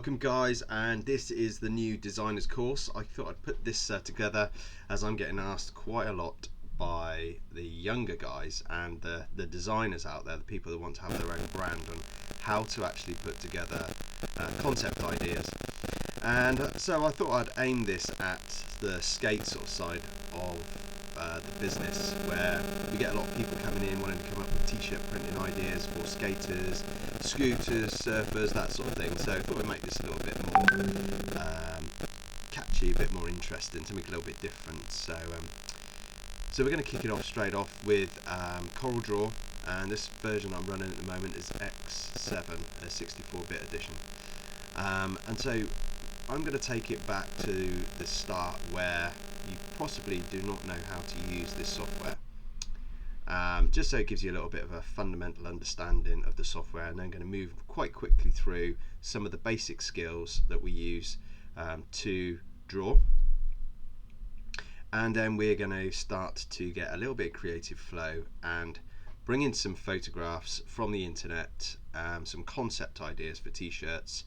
Welcome guys, and this is the new designers course. I thought I'd put this together as I'm getting asked quite a lot by the younger guys and the designers out there, the people that want to have their own brand, on how to actually put together concept ideas. And so I thought I'd aim this at the skate sort of side of the business, where we get a lot of people coming in wanting to come up with t-shirt printing ideas for skaters, scooters, surfers, that sort of thing. So I thought we'd make this a little bit more catchy, a bit more interesting, something a little bit different. So we're going to kick it off straight off with CorelDraw, and this version I'm running at the moment is X7, a 64-bit edition. And so I'm going to take it back to the start where you possibly do not know how to use this software, just so it gives you a little bit of a fundamental understanding of the software, and then going to move quite quickly through some of the basic skills that we use to draw, and then we're going to start to get a little bit of creative flow and bring in some photographs from the internet, some concept ideas for t-shirts,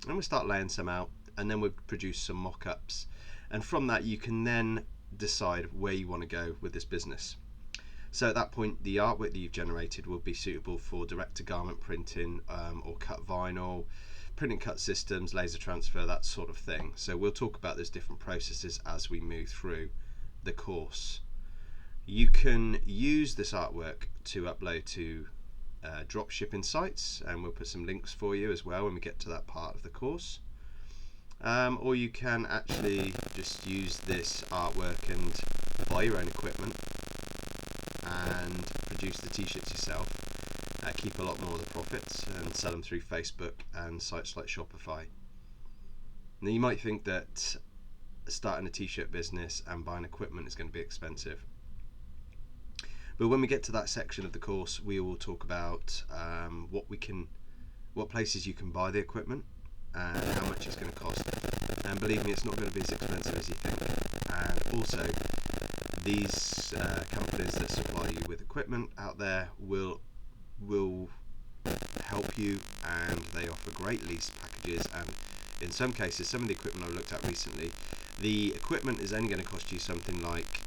and we'll start laying some out, and then we'll produce some mock-ups, and from that you can then decide where you want to go with this business. So at that point, the artwork that you've generated will be suitable for direct-to-garment printing, or cut vinyl, print and cut systems, laser transfer, that sort of thing. So we'll talk about those different processes as we move through the course. You can use this artwork to upload to dropshipping sites, and we'll put some links for you as well when we get to that part of the course. Or you can actually just use this artwork and buy your own equipment and produce the t-shirts yourself, keep a lot more of the profits, and sell them through Facebook and sites like Shopify. Now you might think that starting a t-shirt business and buying equipment is going to be expensive, but when we get to that section of the course, we will talk about what places you can buy the equipment and how much it's going to cost. And believe me, it's not going to be as expensive as you think. And also, these companies that supply you with equipment out there will help you, and they offer great lease packages. And in some cases, some of the equipment I looked at recently, the equipment is only going to cost you something like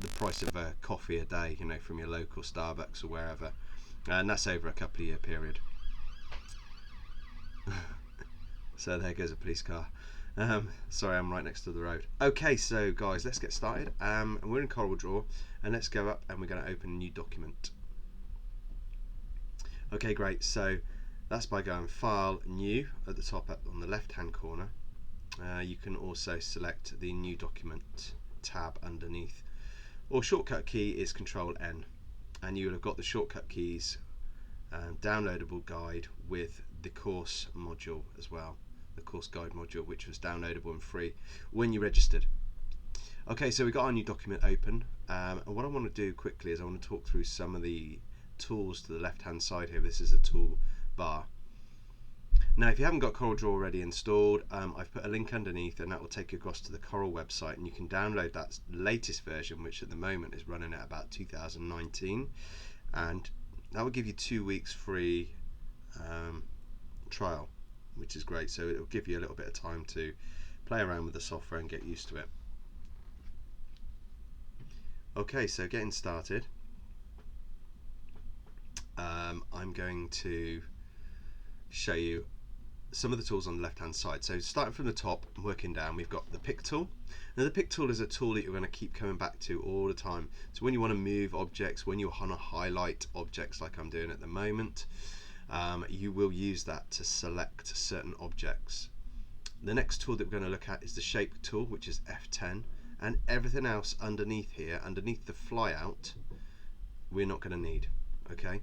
the price of a coffee a day, from your local Starbucks or wherever, and that's over a couple of year period. So there goes a police car. Sorry, I'm right next to the road. Okay, so guys, let's get started. And we're in CorelDraw, and let's go up, and we're going to open a new document. Okay, great. So that's by going File, New at the top up on the left-hand corner. You can also select the New Document tab underneath, or shortcut key is Control-N, and you will have got the shortcut keys downloadable guide with the course module as well, the course guide module, which was downloadable and free when you registered. Okay, so we got our new document open, and what I want to do quickly is I want to talk through some of the tools to the left hand side here. This is a tool bar. Now if you haven't got CorelDraw already installed, I've put a link underneath, and that will take you across to the Corel website, and you can download that latest version, which at the moment is running at about 2019, and that will give you 2 weeks free trial, which is great. So it will give you a little bit of time to play around with the software and get used to it. Okay, so getting started, I'm going to show you some of the tools on the left hand side. So starting from the top and working down, we've got the pick tool. Now the pick tool is a tool that you're going to keep coming back to all the time. So when you want to move objects, when you want to highlight objects like I'm doing at the moment, you will use that to select certain objects. The next tool that we're going to look at is the shape tool, which is F10, and everything else underneath here, underneath the flyout, we're not going to need. Okay,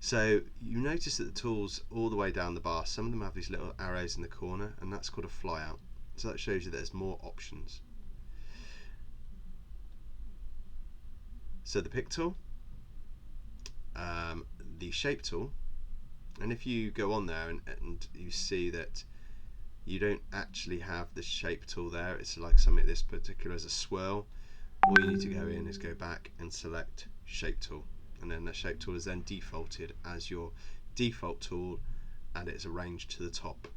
so you notice that the tools all the way down the bar, some of them have these little arrows in the corner, and that's called a flyout. So that shows you there's more options. So the pick tool, the shape tool, and if you go on there and you see that you don't actually have the shape tool there, it's like something this particular as a swirl, all you need to go in is go back and select shape tool, and then that shape tool is then defaulted as your default tool, and it's arranged to the top.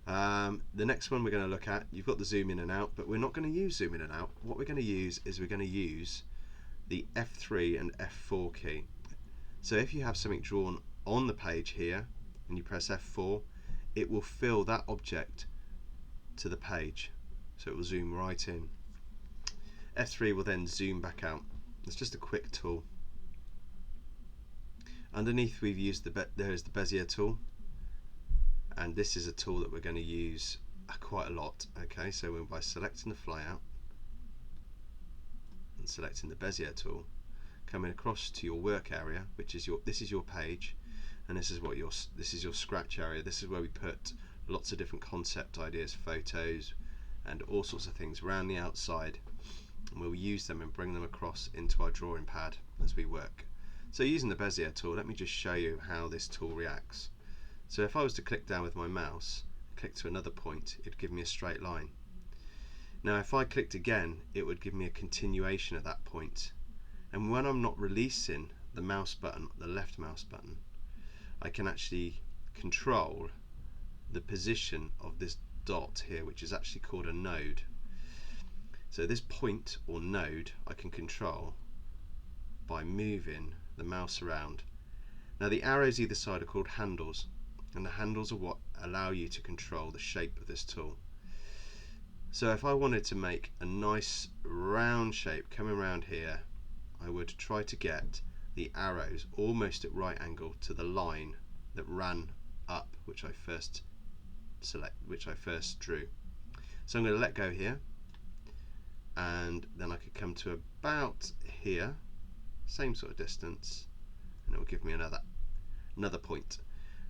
The next one we're going to look at, you've got the zoom in and out, but we're not going to use zoom in and out. What we're going to use is we're going to use the F3 and F4 key. So if you have something drawn on the page here and you press F4, it will fill that object to the page, so it will zoom right in. F3 will then zoom back out. It's just a quick tool. Underneath we've used there is the Bezier tool, and this is a tool that we're going to use quite a lot. Okay, so by selecting the flyout and selecting the Bezier tool, coming across to your work area, which is this is your page, and this is your scratch area. This is where we put lots of different concept ideas, photos, and all sorts of things around the outside, and we'll use them and bring them across into our drawing pad as we work. So using the Bezier tool, let me just show you how this tool reacts. So if I was to click down with my mouse, click to another point, it would give me a straight line. Now if I clicked again, it would give me a continuation at that point. And when I'm not releasing the mouse button, the left mouse button, I can actually control the position of this dot here, which is actually called a node. So this point or node I can control by moving the mouse around. Now the arrows either side are called handles, and the handles are what allow you to control the shape of this tool. So if I wanted to make a nice round shape coming around here, I would try to get the arrows almost at right angle to the line that ran up, which I first drew. So I'm going to let go here, and then I could come to about here, same sort of distance, and it will give me another point.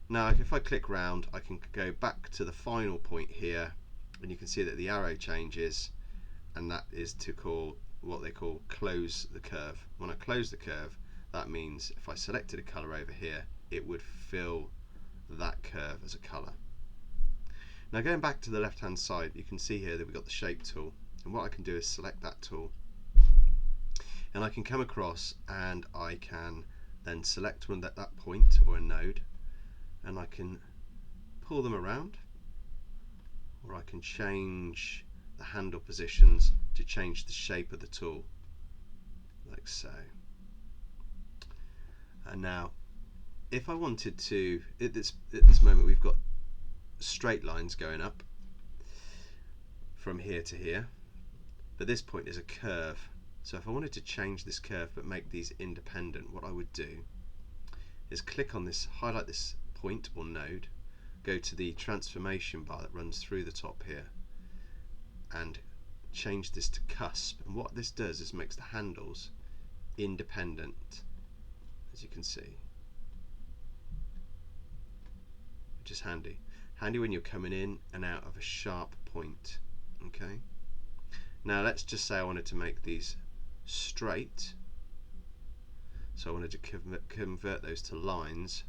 Now if I click round, I can go back to the final point here, and you can see that the arrow changes, and that is to call what they call close the curve. When I close the curve, that means if I selected a colour over here, it would fill that curve as a colour. Now going back to the left hand side, you can see here that we've got the shape tool, and what I can do is select that tool, and I can come across and I can then select one that point or a node, and I can pull them around, or I can change the handle positions to change the shape of the tool, like so. And now if I wanted to, at this moment we've got straight lines going up from here to here, but this point is a curve. So if I wanted to change this curve but make these independent, what I would do is click on this, highlight this point or node, go to the transformation bar that runs through the top here, and change this to cusp. And what this does is makes the handles independent, as you can see, which is handy when you're coming in and out of a sharp point. Okay, now let's just say I wanted to make these straight, so I wanted to convert those to lines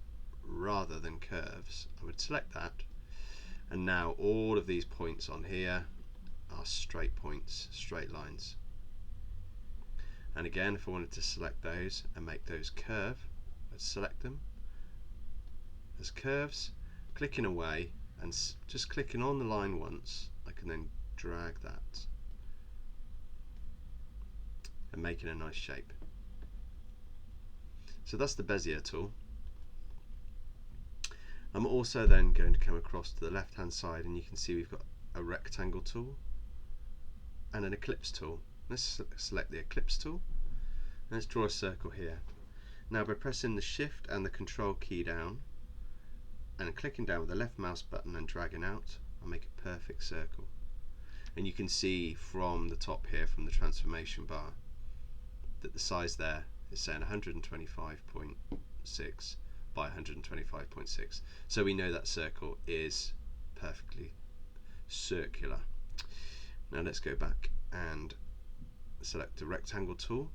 rather than curves. I would select that, and now all of these points on here are straight points, straight lines. And again, if I wanted to select those and make those curve, I'd select them as curves, clicking away and just clicking on the line once, I can then drag that and making a nice shape. So that's the Bezier tool. I'm also then going to come across to the left hand side, and you can see we've got a rectangle tool and an ellipse tool. Let's select the ellipse tool, and let's draw a circle here. Now by pressing the shift and the control key down and clicking down with the left mouse button and dragging out, I'll make a perfect circle. And you can see from the top here, from the transformation bar, that the size there is saying 125.6 by 125.6. So we know that circle is perfectly circular. Now let's go back and select the rectangle tool,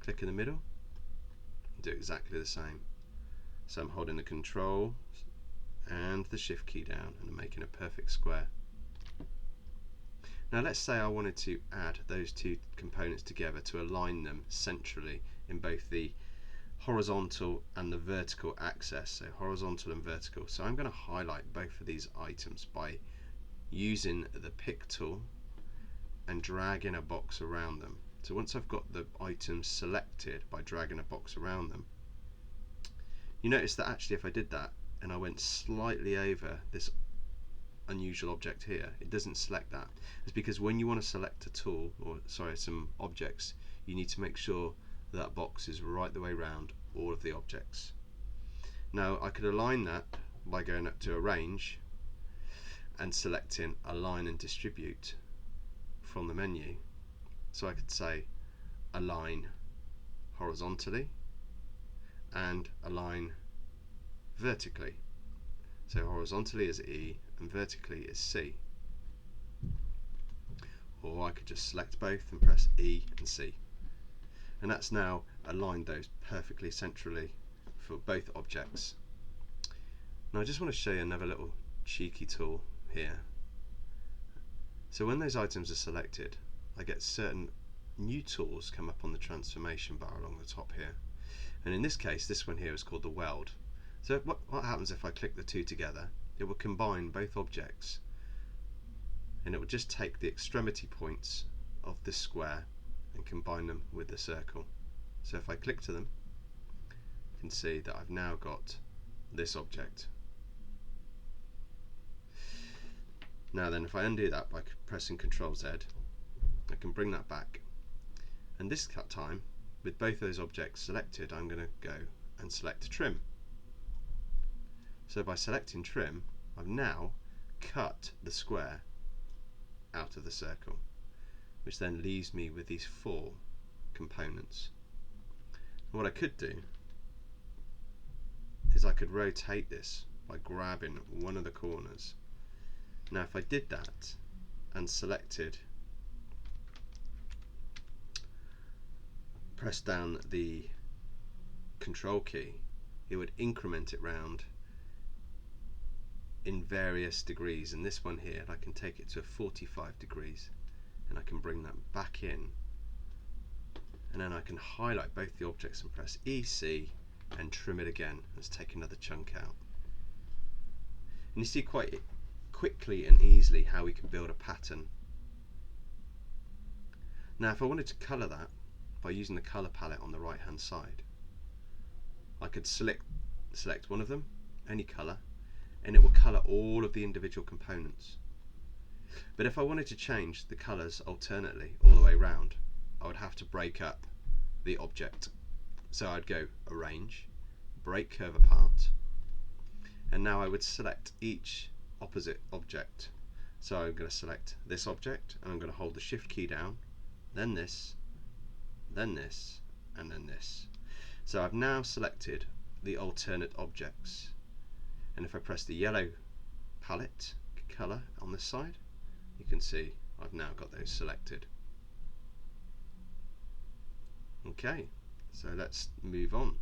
click in the middle, and do exactly the same. So I'm holding the control and the shift key down, and I'm making a perfect square. Now let's say I wanted to add those two components together to align them centrally in both the horizontal and the vertical axis, so horizontal and vertical. So I'm going to highlight both of these items by using the pick tool and dragging a box around them. So once I've got the items selected by dragging a box around them, you notice that actually if I did that and I went slightly over this unusual object here, it doesn't select that. It's because when you want to select a tool, or sorry, some objects, you need to make sure that box is right the way around all of the objects. Now I could align that by going up to Arrange and selecting Align and Distribute from the menu. So I could say Align horizontally and Align vertically. So horizontally is E and vertically is C. Or I could just select both and press E and C. And that's now aligned those perfectly centrally for both objects. Now I just want to show you another little cheeky tool here. So when those items are selected, I get certain new tools come up on the transformation bar along the top here. And in this case, this one here is called the weld. So what happens if I click the two together? It will combine both objects, and it will just take the extremity points of this square and combine them with the circle. So if I click to them, you can see that I've now got this object. Now then, if I undo that by pressing Ctrl Z, I can bring that back. And this time, with both those objects selected, I'm going to go and select Trim. So by selecting Trim, I've now cut the square out of the circle, which then leaves me with these 4 components. And what I could do is I could rotate this by grabbing one of the corners. Now if I did that and selected, press down the Control key, it would increment it round in various degrees. And this one here, I can take it to 45 degrees and I can bring that back in, and then I can highlight both the objects and press EC and trim it again. Let's take another chunk out. And you see quite quickly and easily how we can build a pattern. Now if I wanted to colour that by using the colour palette on the right hand side, I could select one of them, any colour, and it will colour all of the individual components. But if I wanted to change the colours alternately all the way around, I would have to break up the object. So I'd go Arrange, Break Curve Apart, and now I would select each opposite object. So I'm going to select this object and I'm going to hold the Shift key down, then this, then this, and then this. So I've now selected the alternate objects, and if I press the yellow palette colour on this side, you can see I've now got those selected. Okay, so let's move on.